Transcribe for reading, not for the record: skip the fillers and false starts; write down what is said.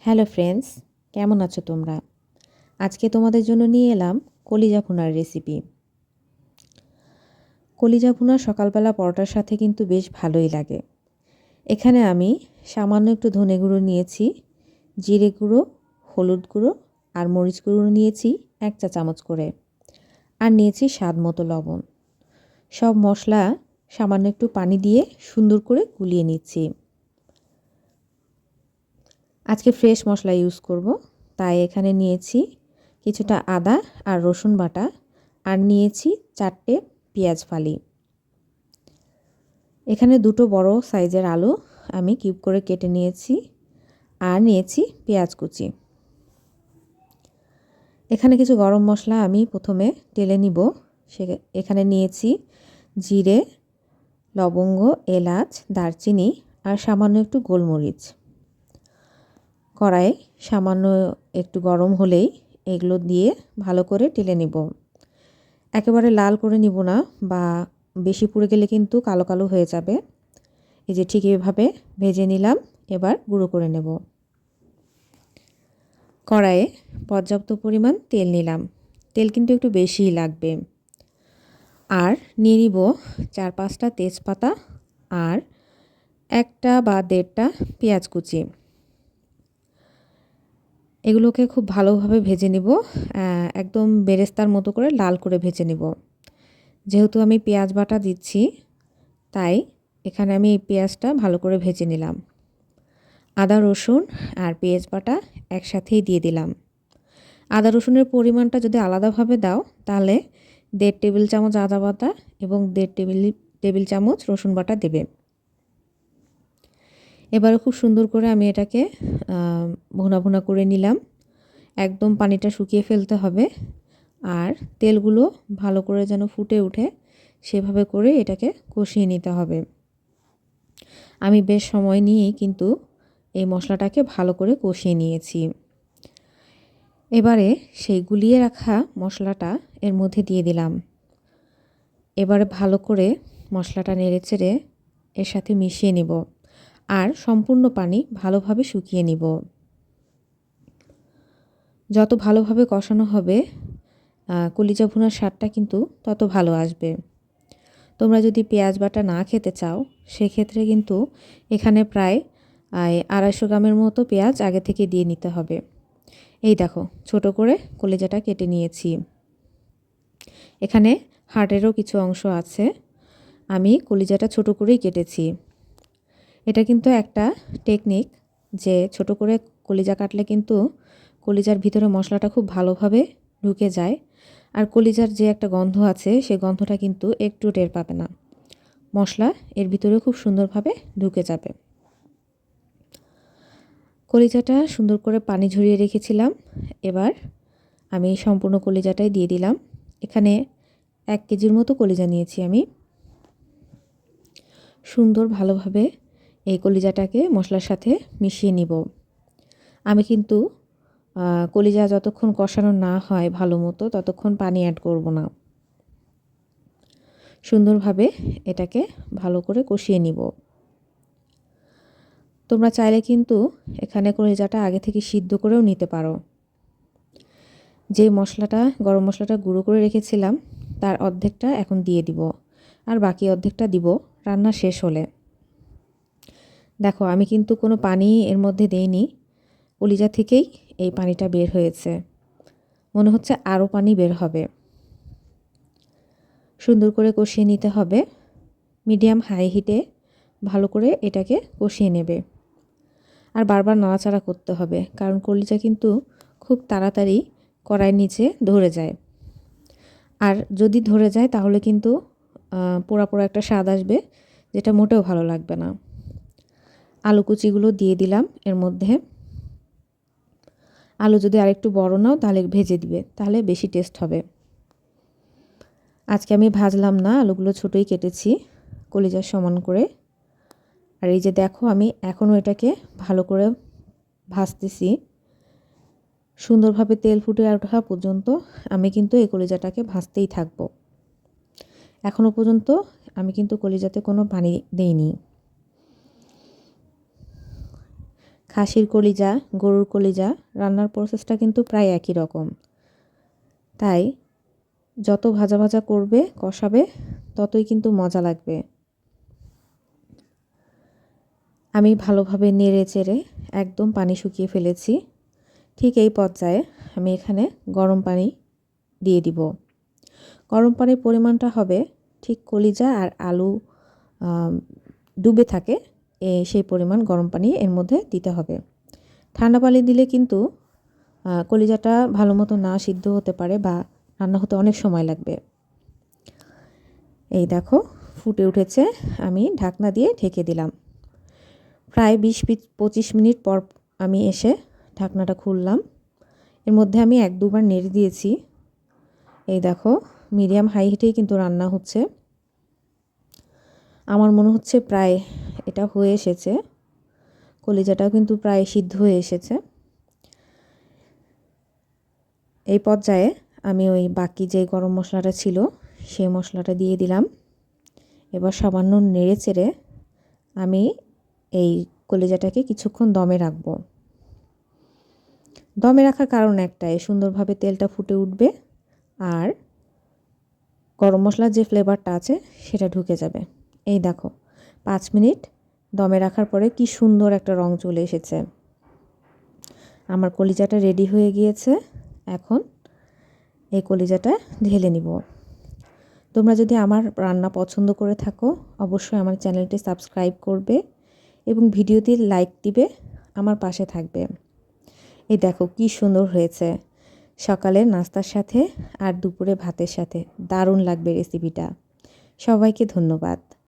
Hello friends, কেমন আছো তোমরা? আজকে তোমাদের জন্য নিয়ে এলাম কলিজা ভুনার রেসিপি। কলিজা ভুনা সকালবেলা পরোটার সাথে কিন্তু বেশ ভালোই লাগে। এখানে আমি সামান্য একটু ধনে গুঁড়ো নিয়েছি, জিরে গুঁড়ো, হলুদ গুঁড়ো আর মরিচ গুঁড়ো নিয়েছি 1 চা চামচ করে, আর নিয়েছি স্বাদ মতো লবণ। সব মশলা সামান্য একটু পানি দিয়ে সুন্দর করে গুলিয়ে নিচ্ছি। আজকে ফ্রেশ মশলা ইউজ করব, তাই এখানে নিয়েছি কিছুটা আদা আর রসুন বাটা, আর নিয়েছি 4টে পেঁয়াজ ফালি। এখানে 2টো বড় সাইজের আলু আমি কিউব করে কেটে নিয়েছি, আর নিয়েছি পেঁয়াজ কুচি। এখানে কিছু গরম মশলা আমি প্রথমে টেলে নিব। এখানে নিয়েছি জিরে, লবঙ্গ, এলাচ, দারচিনি আর সামান্য একটু গোলমরিচ। কড়াই সামান্য একটু গরম হলেই এগুলো দিয়ে ভালো করে টেলে নিব। একেবারে লাল করে নিব না, বা বেশি পুড়ে গেলে কিন্তু কালো কালো হয়ে যাবে। এই যে ঠিক এভাবে ভেজে নিলাম। এবার গুঁড়ো করে নেব। কড়াইয়ে পর্যাপ্ত পরিমাণ তেল নিলাম। তেল কিন্তু একটু বেশিই লাগবে। আর নিয়ে নিব 4-5টা তেজপাতা আর 1টা বা 1.5টা পেঁয়াজ কুচি। এগুলোকে খুব ভালোভাবে ভেজে নিব, একদম বেরেস্তার মতো করে লাল করে ভেজে নিব। যেহেতু আমি পেঁয়াজ বাটা দিচ্ছি, তাই এখানে আমি এই পেঁয়াজটা ভালো করে ভেজে নিলাম। আদা রসুন আর পেঁয়াজ বাটা একসাথেই দিয়ে দিলাম। আদা রসুনের পরিমাণটা যদি আলাদাভাবে দাও, তাহলে 1.5 টেবিল চামচ আদা বাটা এবং 1.5 টেবিল চামচ রসুন বাটা দেবে। এবারে খুব সুন্দর করে আমি এটাকে ভুনা ভুনা করে নিলাম। একদম পানিটা শুকিয়ে ফেলতে হবে, আর তেলগুলো ভালো করে যেন ফুটে ওঠে সেভাবে করে এটাকে কষিয়ে নিতে হবে। আমি বেশ সময় নিয়েই কিন্তু এই মশলাটাকে ভালো করে কষিয়ে নিয়েছি। এবারে সেই গুলিয়ে রাখা মশলাটা এর মধ্যে দিয়ে দিলাম। এবারে ভালো করে মশলাটা নেড়েচেড়ে এর সাথে মিশিয়ে নিব, আর সম্পূর্ণ পানি ভালোভাবে শুকিয়ে নিব। যত ভালোভাবে কষানো হবে কলিজা ভুনার স্বাদটা কিন্তু তত ভালো আসবে। তোমরা যদি পেঁয়াজ বাটা না খেতে চাও, সেক্ষেত্রে কিন্তু এখানে প্রায় 250 গ্রামের মতো পেঁয়াজ আগে থেকে দিয়ে নিতে হবে। এই দেখো, ছোট করে কলিজাটা কেটে নিয়েছি। এখানে হাড়েরও কিছু অংশ আছে, আমি কলিজাটা ছোট করেই কেটেছি। এটা কিন্তু একটা টেকনিক, যে ছোট করে কলিজা কাটলে কিন্তু কলিজার ভিতরে মশলাটা খুব ভালোভাবে ঢুকে যায়, আর কলিজার যে একটা গন্ধ আছে সেই গন্ধটা কিন্তু একটু টের পাবে না। মশলা এর ভিতরে খুব সুন্দরভাবে ঢুকে যাবে। কলিজাটা সুন্দর করে পানি ঝরিয়ে রেখেছিলাম। এবার আমি সম্পূর্ণ কলিজাটাই দিয়ে দিলাম। এখানে 1 কেজির মতো কলিজা নিয়েছি আমি। সুন্দর ভালোভাবে এই কলিজাটাকে মশলার সাথে মিশিয়ে নিব। আমি কিন্তু কলিজা যতক্ষণ কষানো না হয় ভালো মতো, ততক্ষণ পানি অ্যাড করব না। সুন্দরভাবে এটাকে ভালো করে কষিয়ে নিব। তোমরা চাইলে কিন্তু এখানে কলিজাটা আগে থেকে সিদ্ধ করেও নিতে পারো। যে মশলাটা, গরম মশলাটা গুঁড়ো করে রেখেছিলাম, তার অর্ধেকটা এখন দিয়ে দিব, আর বাকি অর্ধেকটা দিব রান্না শেষ হলে। দেখো, আমি কিন্তু কোনো পানি এর মধ্যে দেইনি। কলিজা থেকেই এই পানিটা বের হয়েছে। মনে হচ্ছে আরও পানি বের হবে। সুন্দর করে কষিয়ে নিতে হবে। মিডিয়াম হাই হিটে ভালো করে এটাকে কষিয়ে নেবে, আর বারবার নাড়াচাড়া করতে হবে, কারণ কলিজা কিন্তু খুব তাড়াতাড়ি কড়াইয়ের নিচে ধরে যায়। আর যদি ধরে যায় তাহলে কিন্তু পোড়া পোড়া একটা স্বাদ আসবে, যেটা মোটেও ভালো লাগবে না। আলু কুচিগুলো দিয়ে দিলাম এর মধ্যে। আলু যদি আরেকটু বড় নাও তাহলে ভেজে দিবে, তাহলে বেশি টেস্ট হবে। আজকে আমি ভাজলাম না, আলুগুলো ছোটোই কেটেছি কলিজার সমান করে। আর এই যে দেখো, আমি এখনও এটাকে ভালো করে ভাজতেছি। সুন্দরভাবে তেল ফুটে ওঠা পর্যন্ত আমি কিন্তু এই কলিজাটাকে ভাজতেই থাকবো। এখনও পর্যন্ত আমি কিন্তু কলিজাতে কোনো পানি দেইনি। খাসির কলিজা, গরুর কলিজা রান্নার প্রসেসটা কিন্তু প্রায় একই রকম। তাই যত ভাজা ভাজা করবে, কষাবে, ততই কিন্তু মজা লাগবে। আমি ভালোভাবে নেড়ে চেড়ে একদম পানি শুকিয়ে ফেলেছি। ঠিক এই পর্যায়ে আমি এখানে গরম পানি দিয়ে দিব। গরম পানির পরিমাণটা হবে ঠিক কলিজা আর আলু ডুবে থাকে সেই পরিমাণ গরম পানি এর মধ্যে দিতে হবে। ঠান্ডা পানি দিলে কিন্তু কলিজাটা ভালো মতো না সিদ্ধ হতে পারে বা রান্না হতে অনেক সময় লাগবে। এই দেখো ফুটে উঠেছে, আমি ঢাকনা দিয়ে ঢেকে দিলাম। প্রায় 20-25 মিনিট পর আমি এসে ঢাকনাটা খুললাম। এর মধ্যে আমি 1-2 বার নেড়ে দিয়েছি। এই দেখো মিডিয়াম হাই হিটেই কিন্তু রান্না হচ্ছে। আমার মনে হচ্ছে প্রায় এটা হয়ে এসেছে। কলিজাটাও কিন্তু প্রায় সিদ্ধ হয়ে এসেছে। এই পর্যায়ে আমি ওই বাকি যে গরম মশলাটা ছিল সেই মশলাটা দিয়ে দিলাম। এবার সামান্য নেড়ে চেড়ে আমি এই কলিজাটাকে কিছুক্ষণ দমে রাখবো। দমে রাখার কারণ একটাই, সুন্দরভাবে তেলটা ফুটে উঠবে আর গরম মশলার যে ফ্লেভারটা আছে সেটা ঢুকে যাবে। এই দেখো 5 মিনিট দমে রাখার পরে কি সুন্দর একটা রং চলে এসেছে। আমার কলিজাটা রেডি হয়ে গিয়েছে। এখন এই কলিজাটা ঢেলে নিব। তোমরা যদি আমার রান্না পছন্দ করে থাকো অবশ্যই আমার চ্যানেলটি সাবস্ক্রাইব করবে এবং ভিডিওতে লাইক দিবে, আমার পাশে থাকবে। এই দেখো কি সুন্দর হয়েছে। সকালের নাস্তার সাথে আর দুপুরে ভাতের সাথে দারুণ লাগবে রেসিপিটা। সবাইকে ধন্যবাদ।